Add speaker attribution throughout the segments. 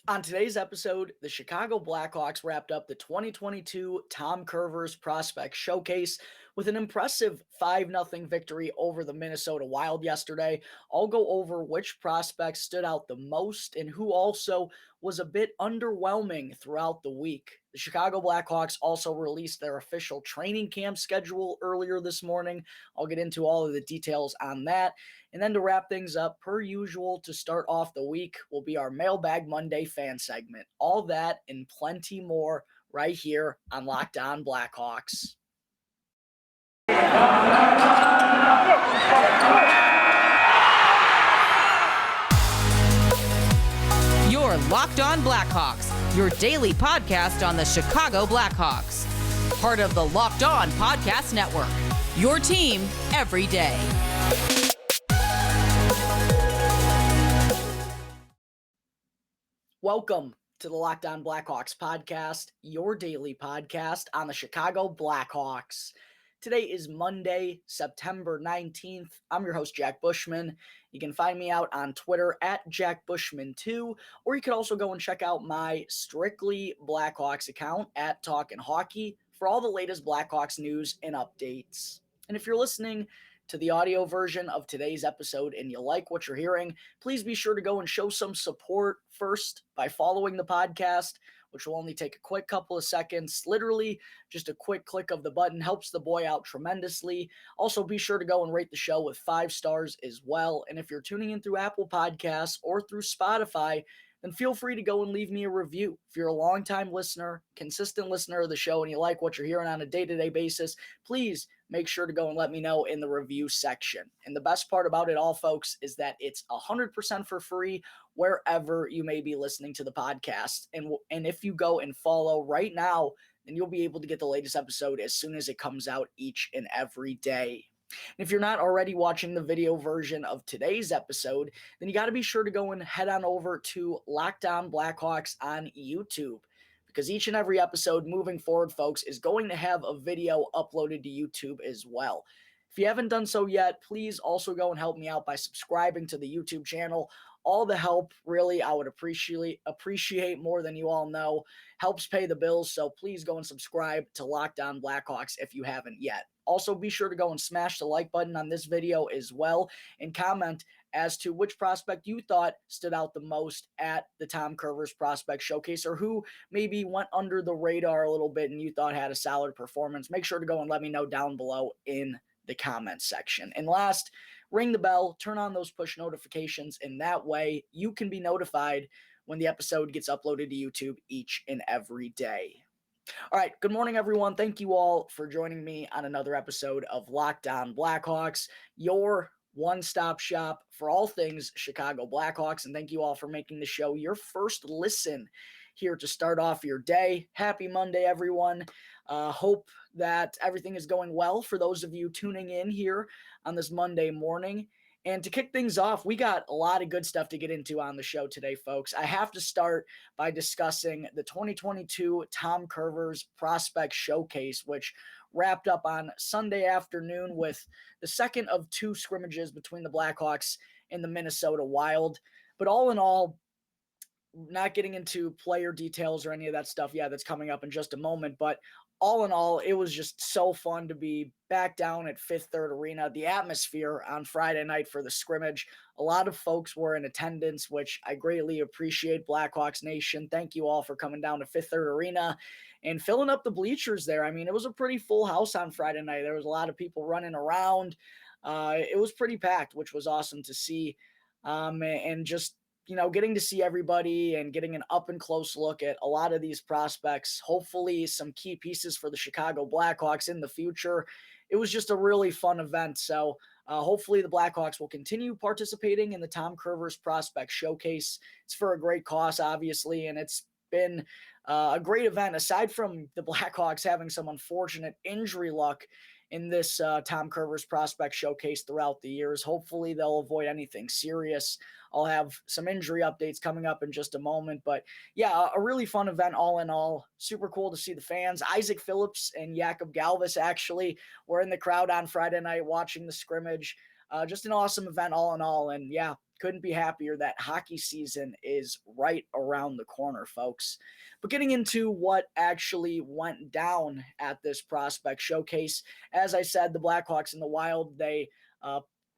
Speaker 1: On today's episode, the Chicago Blackhawks wrapped up the 2022 Tom Kurvers Prospect Showcase with an impressive 5-0 victory over the Minnesota Wild yesterday. I'll go over which prospects stood out the most and who also was a bit underwhelming throughout the week. The Chicago Blackhawks also released their official training camp schedule earlier this morning. I'll get into all of the details on that. And then to wrap things up, per usual, to start off the week will be our Mailbag Monday fan segment. All that and plenty more right here on Locked On Blackhawks.
Speaker 2: You're Locked On Blackhawks, your daily podcast on the Chicago Blackhawks. Part of the Locked On Podcast Network, your team every day.
Speaker 1: Welcome to the Locked On Blackhawks podcast, your daily podcast on the Chicago Blackhawks. Today is Monday, September 19th. I'm your host, Jack Bushman. You can find me out on Twitter at JackBushman2, or you can also go and check out my Strictly Blackhawks account at Talkin' Hockey for all the latest Blackhawks news and updates. And if you're listening to the audio version of today's episode and you like what you're hearing, please be sure to go and show some support first by following the podcast, which will only take a quick couple of seconds. Literally, just a quick click of the button helps the boy out tremendously. Also, be sure to go and rate the show with 5 stars as well. And if you're tuning in through Apple Podcasts or through Spotify, then feel free to go and leave me a review. If you're a longtime listener, consistent listener of the show, and you like what you're hearing on a day-to-day basis, please make sure to go and let me know in the review section. And the best part about it all, folks, is that it's 100% for free wherever you may be listening to the podcast. And if you go and follow right now, then you'll be able to get the latest episode as soon as it comes out each and every day. And if you're not already watching the video version of today's episode, then you got to be sure to go and head on over to Locked On Blackhawks on YouTube, because each and every episode moving forward, folks, is going to have a video uploaded to YouTube as well. If you haven't done so yet, please also go and help me out by subscribing to the YouTube channel. All the help, really, I would appreciate more than you all know. Helps pay the bills, so please go and subscribe to Locked On Blackhawks if you haven't yet. Also, be sure to go and smash the like button on this video as well and comment as to which prospect you thought stood out the most at the Tom Kurvers Prospect Showcase, or who maybe went under the radar a little bit and you thought had a solid performance. Make sure to go and let me know down below in the comments section. And last, ring the bell, turn on those push notifications, and that way you can be notified when the episode gets uploaded to YouTube each and every day. All right, good morning, everyone. Thank you all for joining me on another episode of Locked On Blackhawks, your one-stop shop for all things Chicago Blackhawks. And thank you all for making the show your first listen here to start off your day. Happy Monday, everyone. Hope that everything is going well for those of you tuning in here on this Monday morning. And to kick things off, we got a lot of good stuff to get into on the show today, folks. I have to start by discussing the 2022 Tom Kurvers Prospect Showcase, which wrapped up on Sunday afternoon with the second of 2 scrimmages between the Blackhawks and the Minnesota Wild. But all in all, not getting into player details or any of that stuff, that's coming up in just a moment, but all in all, it was just so fun to be back down at Fifth Third Arena. The atmosphere on Friday night for the scrimmage, a lot of folks were in attendance, which I greatly appreciate. Blackhawks Nation, thank you all for coming down to Fifth Third Arena and filling up the bleachers there. I mean, it was a pretty full house on Friday night. There was a lot of people running around. It was pretty packed, which was awesome to see. And just getting to see everybody and getting an up and close look at a lot of these prospects, hopefully some key pieces for the Chicago Blackhawks in the future. It was just a really fun event. So hopefully the Blackhawks will continue participating in the Tom Kurvers Prospect Showcase. It's for a great cause, obviously, and it's been a great event. Aside from the Blackhawks having some unfortunate injury luck in this Tom Kurvers Prospect Showcase throughout the years, hopefully they'll avoid anything serious. I'll have some injury updates coming up in just a moment. But yeah, a really fun event all in all. Super cool to see the fans. Isaac Phillips and Jakob Galvis actually were in the crowd on Friday night watching the scrimmage. Just an awesome event all in all. And yeah, couldn't be happier that hockey season is right around the corner, folks. But getting into what actually went down at this prospect showcase, as I said, the Blackhawks and the Wild, they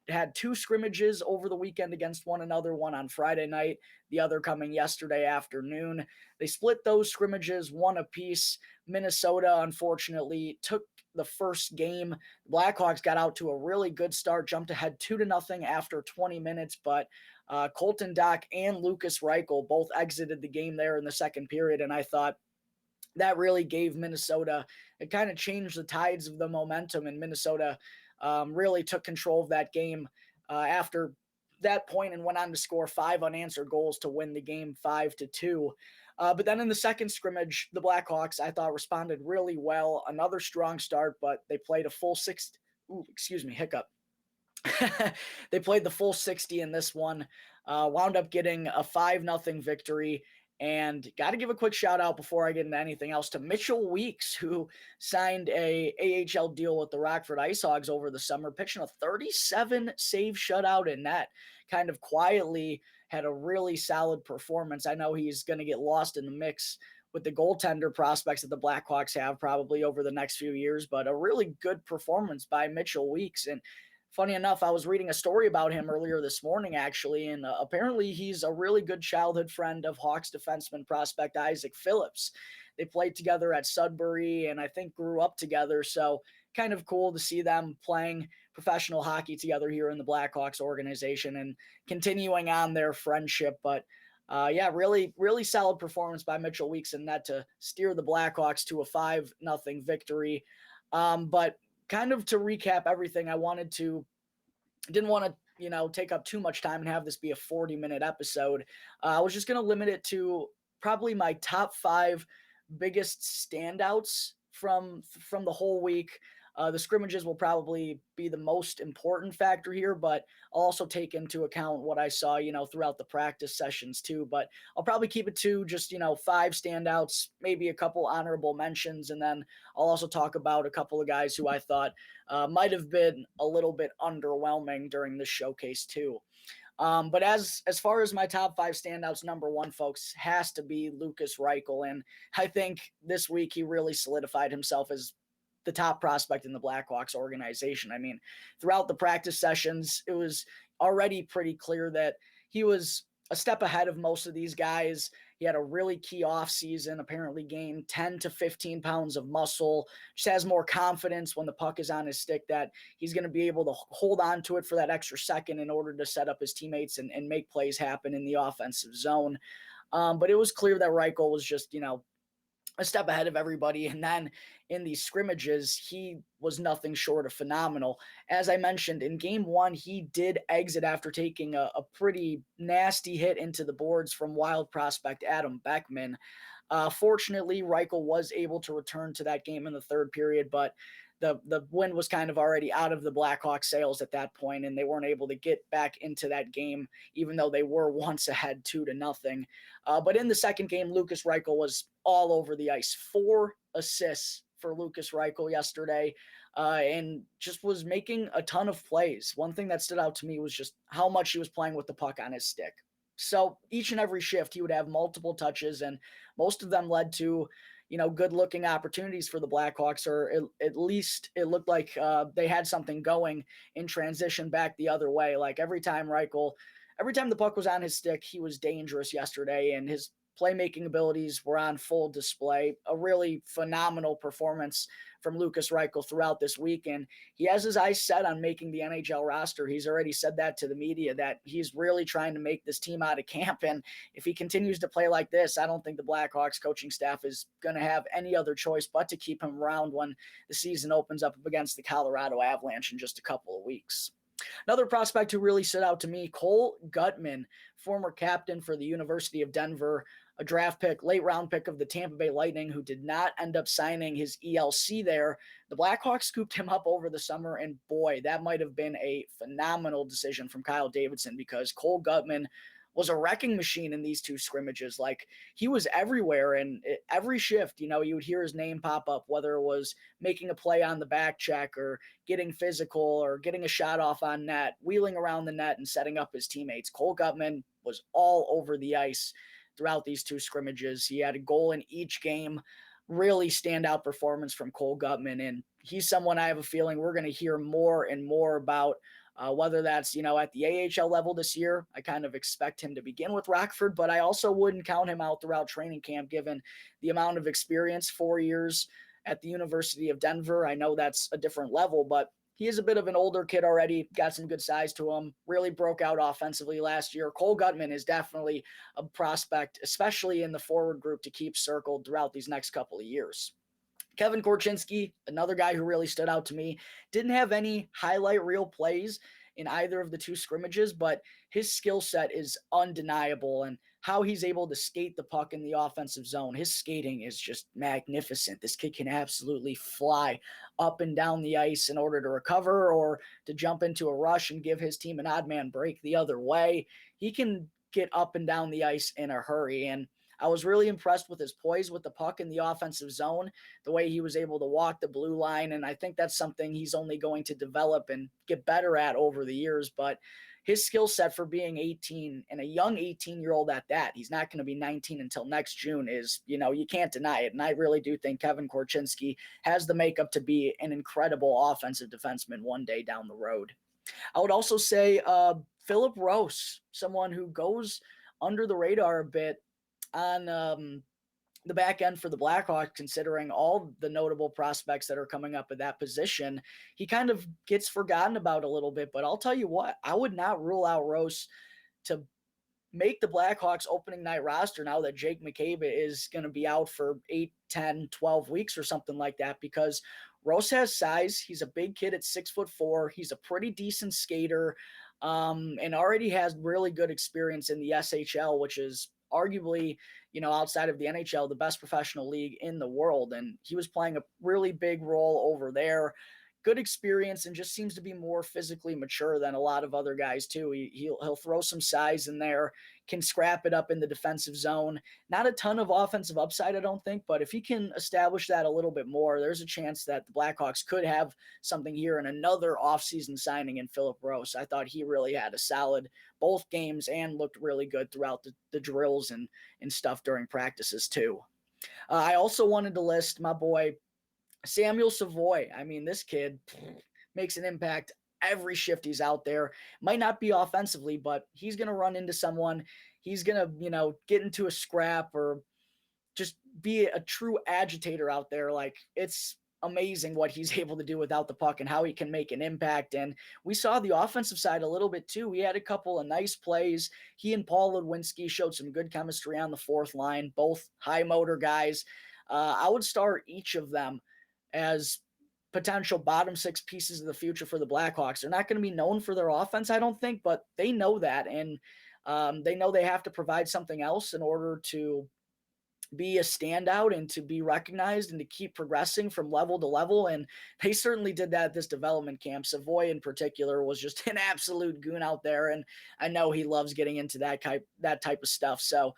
Speaker 1: had two scrimmages over the weekend against one another, one on Friday night, the other coming yesterday afternoon. They split those scrimmages one apiece. Minnesota, unfortunately, took the first game. The Blackhawks got out to a really good start, jumped ahead 2-0 after 20 minutes, but Colton Dach and Lukas Reichel both exited the game there in the second period, and I thought that really gave Minnesota, it kind of changed the tides of the momentum, and Minnesota really took control of that game after that point and went on to score 5 unanswered goals to win the game 5-2. But then in the second scrimmage, the Blackhawks, I thought, responded really well. Another strong start, but they played a full 60. Hiccup. They played the full 60 in this one, wound up getting a 5-0 victory. And got to give a quick shout out before I get into anything else to Mitchell Weeks, who signed a AHL deal with the Rockford Ice Hogs over the summer, pitching a 37 save shutout in net. Kind of quietly had a really solid performance. I know he's going to get lost in the mix with the goaltender prospects that the Blackhawks have probably over the next few years, but a really good performance by Mitchell Weeks. And funny enough, I was reading a story about him earlier this morning, actually, and apparently he's a really good childhood friend of Hawks defenseman prospect Isaac Phillips. They played together at Sudbury and I think grew up together, so kind of cool to see them playing professional hockey together here in the Blackhawks organization and continuing on their friendship. But really, really solid performance by Mitchell Weeks in that to steer the Blackhawks to a 5-0 victory. But kind of to recap everything, didn't want to, take up too much time and have this be a 40-minute episode. I was just going to limit it to probably my top 5 biggest standouts from the whole week. The scrimmages will probably be the most important factor here, but I'll also take into account what I saw, throughout the practice sessions too. But I'll probably keep it to just, 5 standouts, maybe a couple honorable mentions, and then I'll also talk about a couple of guys who I thought might have been a little bit underwhelming during the showcase too. But as far as my top 5 standouts, number 1, folks, has to be Lukas Reichel. And I think this week he really solidified himself as the top prospect in the Blackhawks organization. I mean, throughout the practice sessions, it was already pretty clear that he was a step ahead of most of these guys. He had a really key offseason, apparently gained 10 to 15 pounds of muscle, just has more confidence when the puck is on his stick that he's going to be able to hold on to it for that extra second in order to set up his teammates and make plays happen in the offensive zone. But it was clear that Reichel was just, a step ahead of everybody. And then in these scrimmages, he was nothing short of phenomenal. As I mentioned, in game 1, he did exit after taking a pretty nasty hit into the boards from Wild prospect Adam Beckman. Fortunately, Reichel was able to return to that game in the third period, but the wind was kind of already out of the Blackhawks sails at that point, and they weren't able to get back into that game, even though they were once ahead 2-0. But in the second game, Lukas Reichel was all over the ice. 4 assists for Lukas Reichel yesterday, and just was making a ton of plays. One thing that stood out to me was just how much he was playing with the puck on his stick. So each and every shift, he would have multiple touches, and most of them led to good-looking opportunities for the Blackhawks, or at least it looked like they had something going in transition back the other way. Like every time the puck was on his stick, he was dangerous yesterday, and his playmaking abilities were on full display. A really phenomenal performance from Lukas Reichel throughout this week, and he has his eyes set on making the NHL roster. He's already said that to the media, that he's really trying to make this team out of camp, and if he continues to play like this, I don't think the Blackhawks coaching staff is going to have any other choice but to keep him around when the season opens up against the Colorado Avalanche in just a couple of weeks. Another prospect who really stood out to me, Cole Guttman, former captain for the University of Denver, a draft pick, late round pick of the Tampa Bay Lightning, who did not end up signing his ELC there. The Blackhawks scooped him up over the summer, and boy, that might have been a phenomenal decision from Kyle Davidson, because Cole Guttman was a wrecking machine in these two scrimmages. Like, he was everywhere, and every shift, you would hear his name pop up, whether it was making a play on the back check or getting physical or getting a shot off on net, wheeling around the net and setting up his teammates. Cole Guttman was all over the ice throughout these two scrimmages. He had a goal in each game. Really standout performance from Cole Guttman, and he's someone I have a feeling we're going to hear more and more about, whether that's, at the AHL level this year. I kind of expect him to begin with Rockford, but I also wouldn't count him out throughout training camp given the amount of experience, 4 years at the University of Denver. I know that's a different level, but he is a bit of an older kid already, got some good size to him, really broke out offensively last year. Cole Guttman is definitely a prospect, especially in the forward group, to keep circled throughout these next couple of years. Kevin Korchinski, another guy who really stood out to me, didn't have any highlight reel plays in either of the two scrimmages, but his skill set is undeniable, and how he's able to skate the puck in the offensive zone. His skating is just magnificent. This kid can absolutely fly up and down the ice in order to recover or to jump into a rush and give his team an odd man break the other way. He can get up and down the ice in a hurry, and I was really impressed with his poise with the puck in the offensive zone, the way he was able to walk the blue line, and I think that's something he's only going to develop and get better at over the years. But his skill set for being 18 and a young 18-year-old at that, he's not going to be 19 until next June, is, you can't deny it. And I really do think Kevin Korchinski has the makeup to be an incredible offensive defenseman one day down the road. I would also say Philip Rose, someone who goes under the radar a bit on the back end for the Blackhawks, considering all the notable prospects that are coming up at that position. He kind of gets forgotten about a little bit, but I'll tell you what, I would not rule out Rose to make the Blackhawks opening night roster now that Jake McCabe is going to be out for 8, 10, 12 weeks or something like that, because Rose has size. He's a big kid at 6'4". He's a pretty decent skater, and already has really good experience in the SHL, which is arguably, outside of the NHL, the best professional league in the world. And he was playing a really big role over there. Good experience, and just seems to be more physically mature than a lot of other guys too. He'll throw some size in there, can scrap it up in the defensive zone. Not a ton of offensive upside, I don't think, but if he can establish that a little bit more, there's a chance that the Blackhawks could have something here in another offseason signing in Philip Rose. I thought he really had a solid both games and looked really good throughout the drills and stuff during practices too. I also wanted to list my boy Samuel Savoy. I mean, this kid makes an impact every shift he's out there. Might not be offensively, but he's going to run into someone. He's going to, get into a scrap or just be a true agitator out there. Like, it's amazing what he's able to do without the puck and how he can make an impact. And we saw the offensive side a little bit too. We had a couple of nice plays. He and Paul Ludwinski showed some good chemistry on the fourth line, both high motor guys. I would start each of them as potential bottom six pieces of the future for the Blackhawks. They're not going to be known for their offense, I don't think, but they know that. And they know they have to provide something else in order to be a standout and to be recognized and to keep progressing from level to level. And they certainly did that at this development camp. Savoy in particular was just an absolute goon out there. And I know he loves getting into that type of stuff. So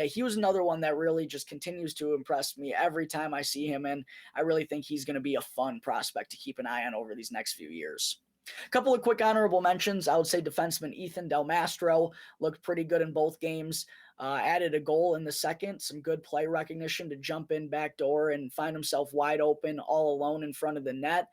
Speaker 1: he was another one that really just continues to impress me every time I see him. And I really think he's going to be a fun prospect to keep an eye on over these next few years. A couple of quick honorable mentions. I would say defenseman Ethan Del Mastro looked pretty good in both games. Added a goal in the second, some good play recognition to jump in backdoor and find himself wide open all alone in front of the net.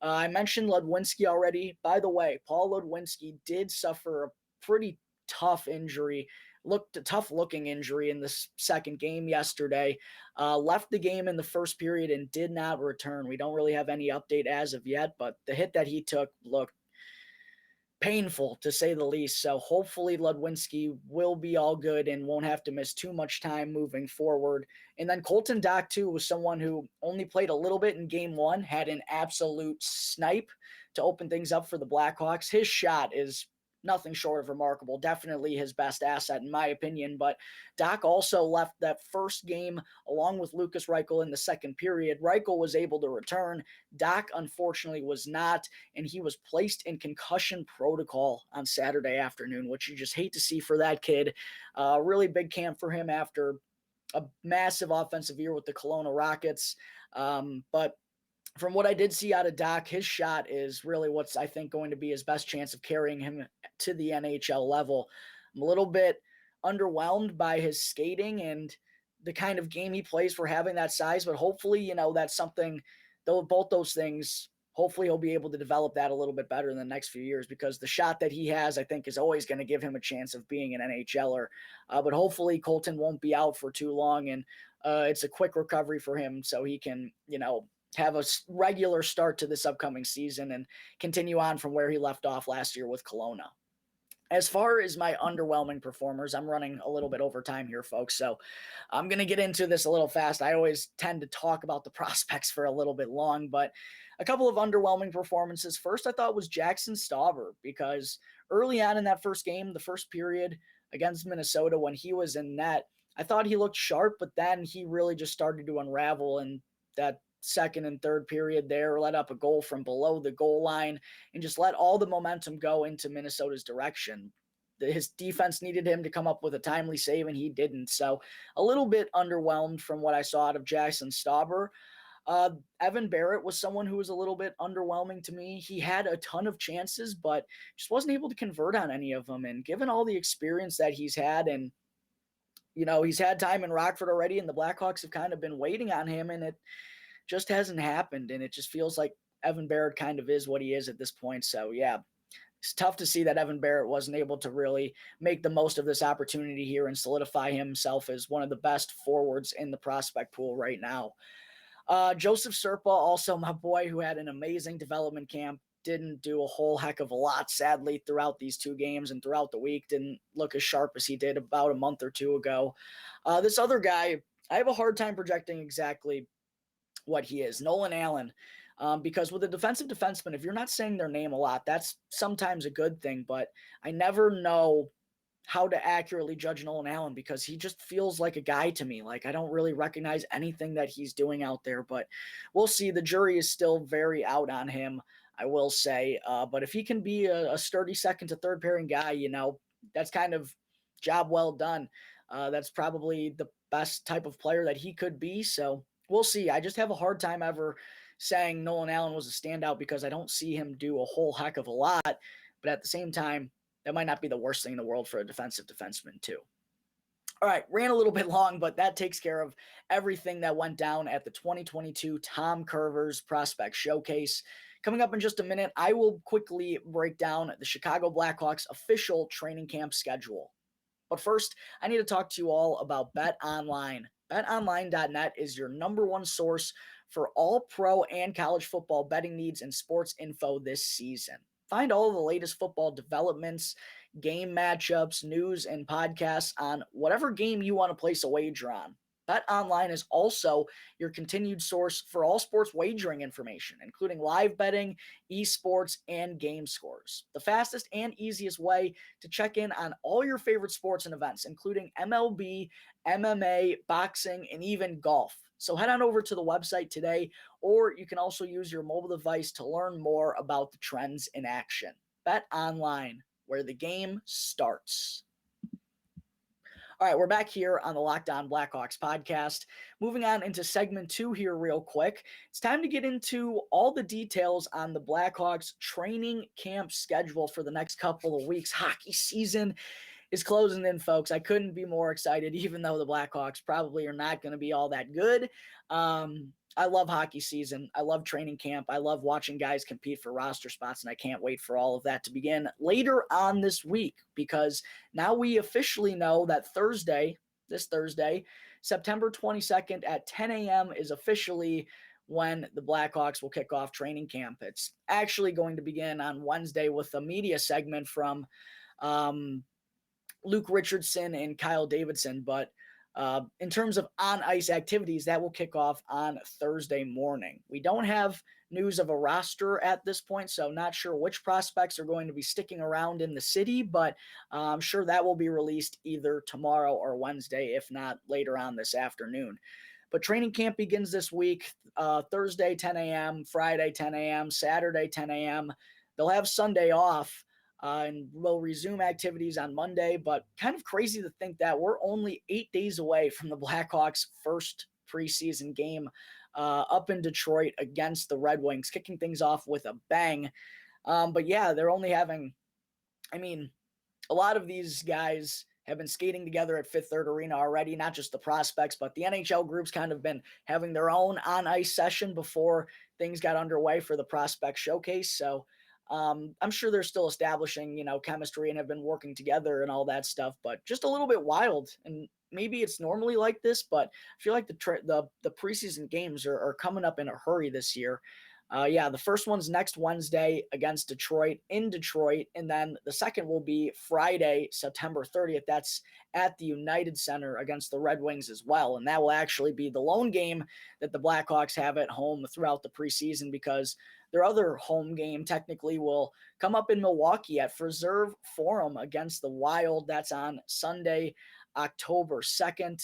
Speaker 1: I mentioned Ludwinski already. By the way, Paul Ludwinski did suffer a pretty tough injury, a tough-looking injury in the second game yesterday. Left the game in the first period and did not return. We don't really have any update as of yet, but the hit that he took looked painful, to say the least. So hopefully Ludwinski will be all good and won't have to miss too much time moving forward. And then Colton Dock, too, was someone who only played a little bit in game one, had an absolute snipe to open things up for the Blackhawks. His shot is nothing short of remarkable. Definitely his best asset, in my opinion. But Doc also left that first game along with Lucas Reichel in the second period. Reichel was able to return. Doc, unfortunately, was not, and he was placed in concussion protocol on Saturday afternoon, which you just hate to see for that kid. Really big camp for him after a massive offensive year with the Kelowna Rockets. But from what I did see out of Doc, his shot is really what's, I think, going to be his best chance of carrying him to the NHL level. I'm a little bit underwhelmed by his skating and the kind of game he plays for having that size, but hopefully, that's something, though, both those things, hopefully he'll be able to develop that a little bit better in the next few years, because the shot that he has, I think, is always going to give him a chance of being an NHLer. But hopefully Colton won't be out for too long, and it's a quick recovery for him so he can, have a regular start to this upcoming season and continue on from where he left off last year with Kelowna. As far as my underwhelming performers, I'm running a little bit over time here, folks, so I'm going to get into this a little fast. I always tend to talk about the prospects for a little bit long, but a couple of underwhelming performances. First, I thought was Jackson Stauber, because early on in that first game, the first period against Minnesota, when he was in net, I thought he looked sharp, but then he really just started to unravel, and that second and third period there, let up a goal from below the goal line and just let all the momentum go into Minnesota's direction. His defense needed him to come up with a timely save, and he didn't. So a little bit underwhelmed from what I saw out of Jackson Stauber. Evan Barrett was someone who was a little bit underwhelming to me. He had a ton of chances, but just wasn't able to convert on any of them. And given all the experience that he's had, and he's had time in Rockford already, and the Blackhawks have kind of been waiting on him, and it just hasn't happened, and it just feels like Evan Barrett kind of is what he is at this point. So, yeah, it's tough to see that Evan Barrett wasn't able to really make the most of this opportunity here and solidify himself as one of the best forwards in the prospect pool right now. Joseph Serpa, also my boy, who had an amazing development camp, didn't do a whole heck of a lot, sadly, throughout these two games and throughout the week. Didn't look as sharp as he did about a month or two ago. This other guy, I have a hard time projecting exactly what he is, Nolan Allen, because with a defensive defenseman, if you're not saying their name a lot, that's sometimes a good thing, but I never know how to accurately judge Nolan Allen, because he just feels like a guy to me. Like, I don't really recognize anything that he's doing out there, but we'll see. The jury is still very out on him, I will say, but if he can be a sturdy second to third pairing guy, that's kind of job well done. That's probably the best type of player that he could be, so we'll see. I just have a hard time ever saying Nolan Allen was a standout, because I don't see him do a whole heck of a lot. But at the same time, that might not be the worst thing in the world for a defensive defenseman too. All right, ran a little bit long, but that takes care of everything that went down at the 2022 Tom Kurvers Prospect Showcase. Coming up in just a minute, I will quickly break down the Chicago Blackhawks official training camp schedule. But first, I need to talk to you all about BetOnline. BetOnline.net is your number one source for all pro and college football betting needs and sports info this season. Find all the latest football developments, game matchups, news, and podcasts on whatever game you want to place a wager on. BetOnline is also your continued source for all sports wagering information, including live betting, esports, and game scores. The fastest and easiest way to check in on all your favorite sports and events, including MLB, MMA, boxing, and even golf. So head on over to the website today, or you can also use your mobile device to learn more about the trends in action. BetOnline, where the game starts. All right, we're back here on the Locked On Blackhawks podcast. Moving on into segment 2 here real quick. It's time to get into all the details on the Blackhawks training camp schedule for the next couple of weeks. Hockey season is closing in, folks. I couldn't be more excited, even though the Blackhawks probably are not going to be all that good. I love hockey season. I love training camp. I love watching guys compete for roster spots, and I can't wait for all of that to begin later on this week, because now we officially know that this Thursday, September 22nd at 10 a.m. is officially when the Blackhawks will kick off training camp. It's actually going to begin on Wednesday with a media segment from Luke Richardson and Kyle Davidson, but In terms of on-ice activities, that will kick off on Thursday morning. We don't have news of a roster at this point, so not sure which prospects are going to be sticking around in the city, but I'm sure that will be released either tomorrow or Wednesday, if not later on this afternoon. But training camp begins this week, Thursday 10 a.m., Friday 10 a.m., Saturday 10 a.m. They'll have Sunday off. And we'll resume activities on Monday, but kind of crazy to think that we're only 8 days away from the Blackhawks' first preseason game up in Detroit against the Red Wings, kicking things off with a bang. But yeah, they're only having, a lot of these guys have been skating together at Fifth Third Arena already, not just the prospects, but the NHL group's kind of been having their own on-ice session before things got underway for the Prospect Showcase. So I'm sure they're still establishing, chemistry and have been working together and all that stuff, but just a little bit wild. And maybe it's normally like this, but I feel like the preseason games are coming up in a hurry this year. The first one's next Wednesday against Detroit in Detroit, and then the second will be Friday, September 30th. That's at the United Center against the Red Wings as well, and that will actually be the lone game that the Blackhawks have at home throughout the preseason, because their other home game technically will come up in Milwaukee at Preserve Forum against the Wild. That's on Sunday, October 2nd.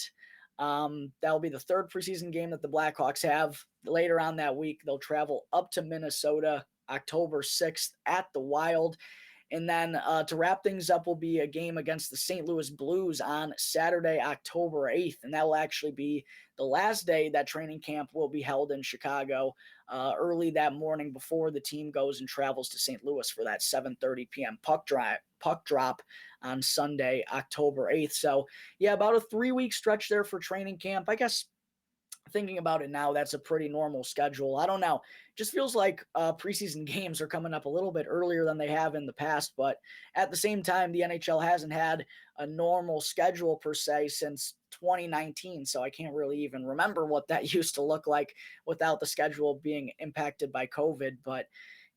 Speaker 1: That'll be the third preseason game that the Blackhawks have. Later on that week, they'll travel up to Minnesota October 6th at the Wild. And then to wrap things up will be a game against the St. Louis Blues on Saturday, October 8th. And that will actually be the last day that training camp will be held in Chicago early that morning before the team goes and travels to St. Louis for that 7:30 p.m. puck drop on Sunday, October 8th. So, yeah, about a 3-week stretch there for training camp. I guess thinking about it now, that's a pretty normal schedule. I don't know. It just feels like preseason games are coming up a little bit earlier than they have in the past. But at the same time, the NHL hasn't had a normal schedule per se since 2019. So I can't really even remember what that used to look like without the schedule being impacted by COVID. But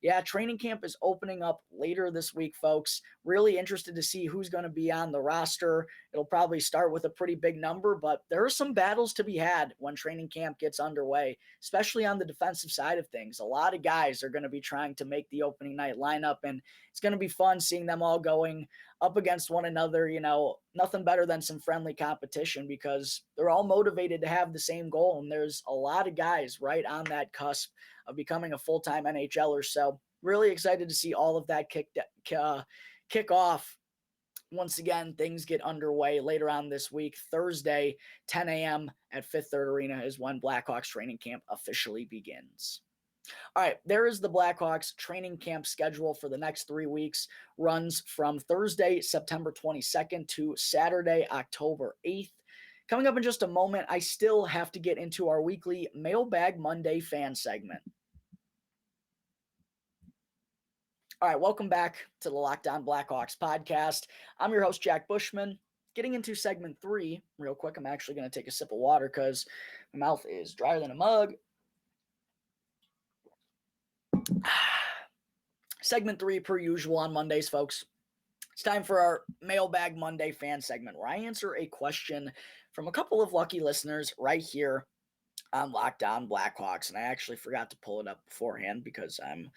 Speaker 1: yeah, training camp is opening up later this week, folks. Really interested to see who's going to be on the roster. It'll probably start with a pretty big number, but there are some battles to be had when training camp gets underway, especially on the defensive side of things. A lot of guys are going to be trying to make the opening night lineup, and it's going to be fun seeing them all going up against one another. Nothing better than some friendly competition, because they're all motivated to have the same goal, and there's a lot of guys right on that cusp of becoming a full-time NHLer. So really excited to see all of that kick off. Once again, things get underway later on this week. Thursday, 10 a.m. at Fifth Third Arena is when Blackhawks training camp officially begins. All right, there is the Blackhawks training camp schedule for the next 3 weeks. Runs from Thursday, September 22nd to Saturday, October 8th. Coming up in just a moment, I still have to get into our weekly Mailbag Monday fan segment. All right, welcome back to the Locked On Blackhawks podcast. I'm your host, Jack Bushman. Getting into segment 3 real quick. I'm actually going to take a sip of water because my mouth is drier than a mug. Segment 3, per usual on Mondays, folks. It's time for our Mailbag Monday fan segment, where I answer a question from a couple of lucky listeners right here on Locked On Blackhawks. And I actually forgot to pull it up beforehand because I'm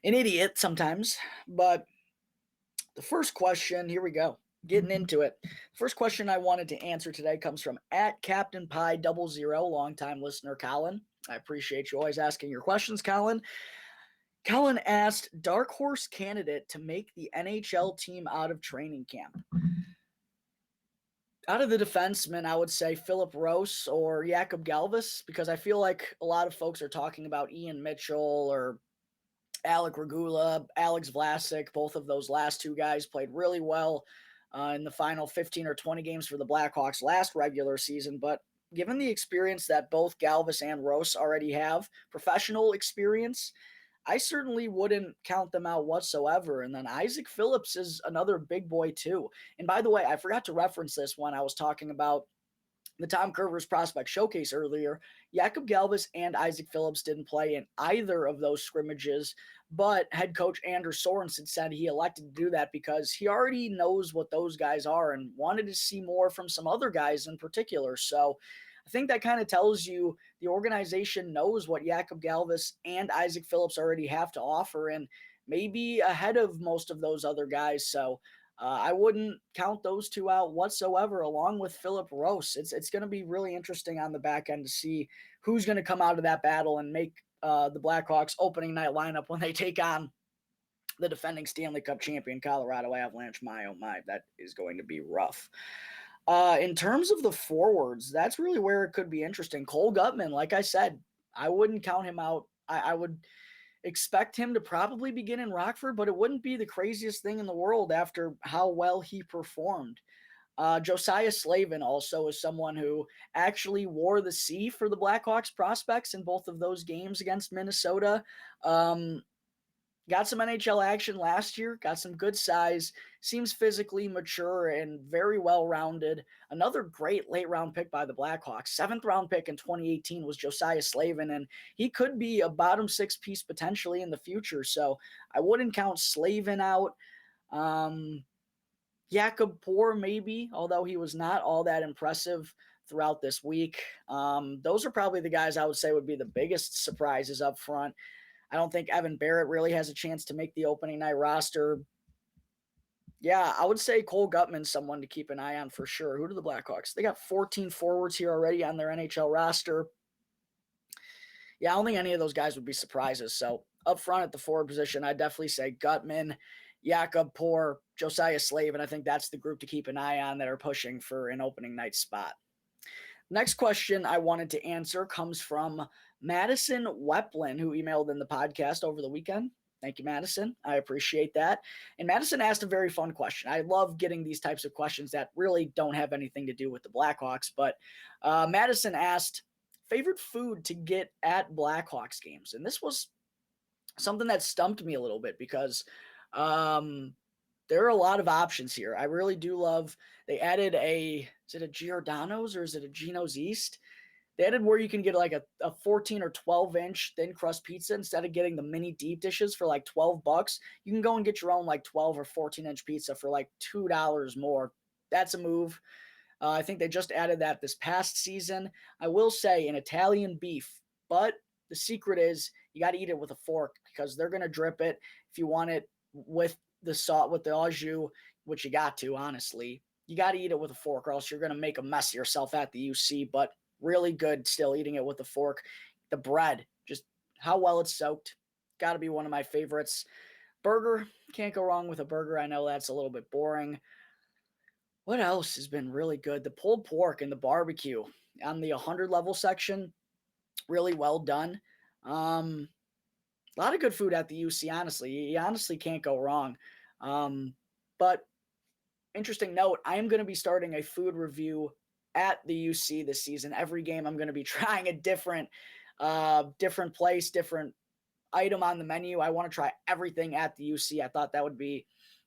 Speaker 1: an idiot sometimes. But the first question, here we go, getting into it. First question I wanted to answer today comes from @CaptainPie00, longtime listener Colin. I appreciate you always asking your questions, Colin. Colin asked, dark horse candidate to make the NHL team out of training camp. Out of the defensemen, I would say Philip Rose or Jakub Galvas, because I feel like a lot of folks are talking about Ian Mitchell or Alec Regula, Alex Vlasic. Both of those last two guys played really well in the final 15 or 20 games for the Blackhawks last regular season. But given the experience that both Galvas and Rose already have, professional experience, I certainly wouldn't count them out whatsoever. And then Isaac Phillips is another big boy too. And by the way, I forgot to reference this when I was talking about the Tom Kurvers Prospect Showcase earlier, Jakob Galvis and Isaac Phillips didn't play in either of those scrimmages, but head coach Anders Sorensen said he elected to do that because he already knows what those guys are and wanted to see more from some other guys in particular. So I think that kind of tells you the organization knows what Jakob Galvis and Isaac Phillips already have to offer, and maybe ahead of most of those other guys. So I wouldn't count those two out whatsoever, along with Philip Rose. It's going to be really interesting on the back end to see who's going to come out of that battle and make the Blackhawks opening night lineup when they take on the defending Stanley Cup champion Colorado Avalanche. My, oh my, that is going to be rough. In terms of the forwards, that's really where it could be interesting. Cole Gutman, like I said, I wouldn't count him out. I would expect him to probably begin in Rockford, but it wouldn't be the craziest thing in the world after how well he performed. Josiah Slavin also is someone who actually wore the C for the Blackhawks prospects in both of those games against Minnesota. Got some NHL action last year, got some good size, seems physically mature and very well-rounded. Another great late-round pick by the Blackhawks. 7th-round pick in 2018 was Josiah Slavin, and he could be a bottom 6 piece potentially in the future. So I wouldn't count Slavin out. Jakob Poor maybe, although he was not all that impressive throughout this week. Those are probably the guys I would say would be the biggest surprises up front. I don't think Evan Barrett really has a chance to make the opening night roster. Yeah, I would say Cole Gutman's someone to keep an eye on for sure. Who do the Blackhawks? They got 14 forwards here already on their NHL roster. Yeah, I don't think any of those guys would be surprises. So up front at the forward position, I'd definitely say Gutman, Jakob Poor, Josiah Slavin. I think that's the group to keep an eye on that are pushing for an opening night spot. Next question I wanted to answer comes from Madison Weplin, who emailed in the podcast over the weekend. Thank you, Madison. I appreciate that. And Madison asked a very fun question. I love getting these types of questions that really don't have anything to do with the Blackhawks. But Madison asked, favorite food to get at Blackhawks games? And this was something that stumped me a little bit because there are a lot of options here. I really do love, they added is it a Giordano's or is it a Gino's East? They added where you can get like a 14 or 12 inch thin crust pizza instead of getting the mini deep dishes for like $12. You can go and get your own like 12 or 14 inch pizza for like $2 more. That's a move. I think they just added that this past season. I will say an Italian beef, but the secret is you got to eat it with a fork because they're going to drip it. If you want it with the salt, with the au jus, which you got to, honestly, you got to eat it with a fork or else you're going to make a mess of yourself at the UC, but really good still eating it with a fork. The bread, just how well it's soaked, got to be one of my favorites. Burger, can't go wrong with a burger. I know that's a little bit boring. What else has been really good? The pulled pork and the barbecue on the 100 level section, really well done. A lot of good food at the UC, honestly. You honestly can't go wrong. But interesting note, I am going to be starting a food review at the UC this season. Every game I'm going to be trying a different place, different item on the menu. I want to try everything at the UC. I thought that would be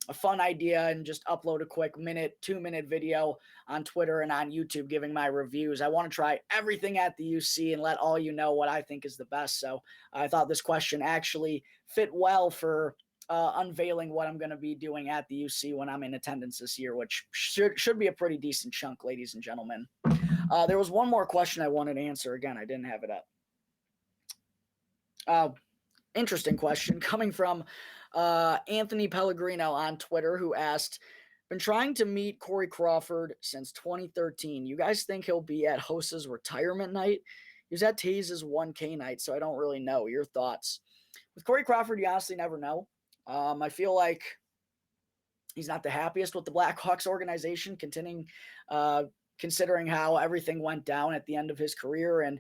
Speaker 1: a fun idea and just upload a quick 2-minute video on Twitter and on YouTube giving my reviews. I want to try everything at the UC and let all you know what I think is the best. So I thought this question actually fit well for unveiling what I'm going to be doing at the UC when I'm in attendance this year, which should be a pretty decent chunk, ladies and gentlemen. There was one more question I wanted to answer. Again, I didn't have it up. Interesting question coming from Anthony Pellegrino on Twitter, who asked, been trying to meet Corey Crawford since 2013. You guys think he'll be at Hosa's retirement night? He was at Taze's 1K night, so I don't really know. Your thoughts? With Corey Crawford, you honestly never know. I feel like he's not the happiest with the Blackhawks organization, considering how everything went down at the end of his career and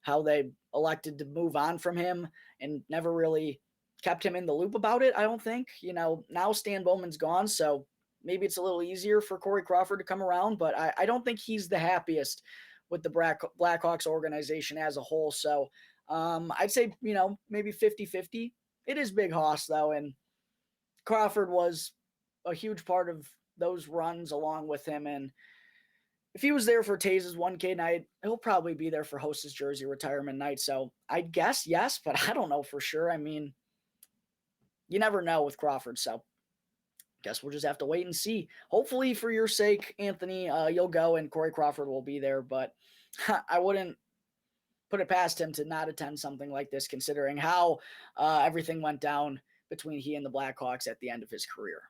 Speaker 1: how they elected to move on from him and never really kept him in the loop about it, I don't think. Now Stan Bowman's gone, so maybe it's a little easier for Corey Crawford to come around, but I don't think he's the happiest with the Blackhawks organization as a whole. So I'd say, maybe 50-50. It is Big Hoss, though, and Crawford was a huge part of those runs along with him, and if he was there for Taze's 1K night, he'll probably be there for Host's jersey retirement night. So I'd guess yes, but I don't know for sure. I mean, you never know with Crawford. So guess we'll just have to wait and see. Hopefully for your sake, Anthony, you'll go and Corey Crawford will be there. But I wouldn't put it past him to not attend something like this, considering how everything went down between he and the Blackhawks at the end of his career.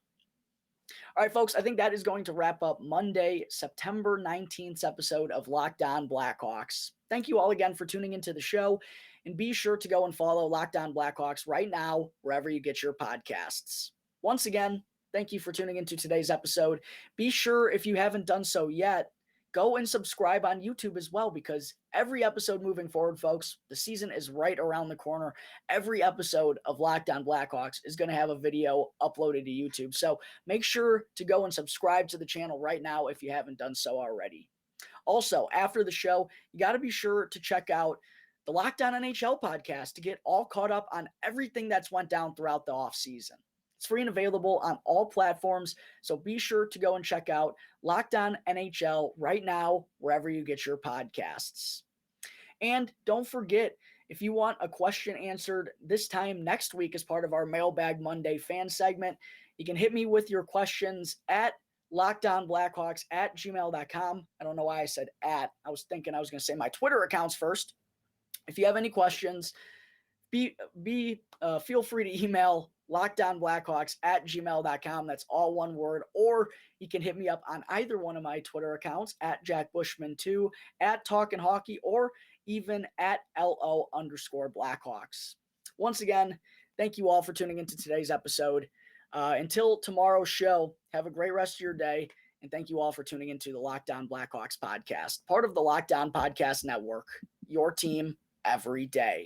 Speaker 1: All right, folks, I think that is going to wrap up Monday, September 19th episode of Locked On Blackhawks. Thank you all again for tuning into the show, and be sure to go and follow Locked On Blackhawks right now, wherever you get your podcasts. Once again, thank you for tuning into today's episode. Be sure, if you haven't done so yet, go and subscribe on YouTube as well, because every episode moving forward, folks, the season is right around the corner. Every episode of Locked On Blackhawks is going to have a video uploaded to YouTube. So make sure to go and subscribe to the channel right now if you haven't done so already. Also, after the show, you got to be sure to check out the Locked On NHL podcast to get all caught up on everything that's went down throughout the offseason. It's free and available on all platforms, so be sure to go and check out Locked On NHL right now, wherever you get your podcasts. And don't forget, if you want a question answered this time next week as part of our Mailbag Monday fan segment, you can hit me with your questions at lockedonblackhawks@gmail.com. I don't know why I said at. I was thinking I was going to say my Twitter accounts first. If you have any questions, feel free to email lockedonblackhawks@gmail.com. That's all one word. Or you can hit me up on either one of my Twitter accounts, at Jack Bushman2, at Talkin' Hockey, or even at LO_Blackhawks. Once again, thank you all for tuning into today's episode. Until tomorrow's show, have a great rest of your day. And thank you all for tuning into the Locked On Blackhawks podcast, part of the Locked On Podcast Network, your team every day.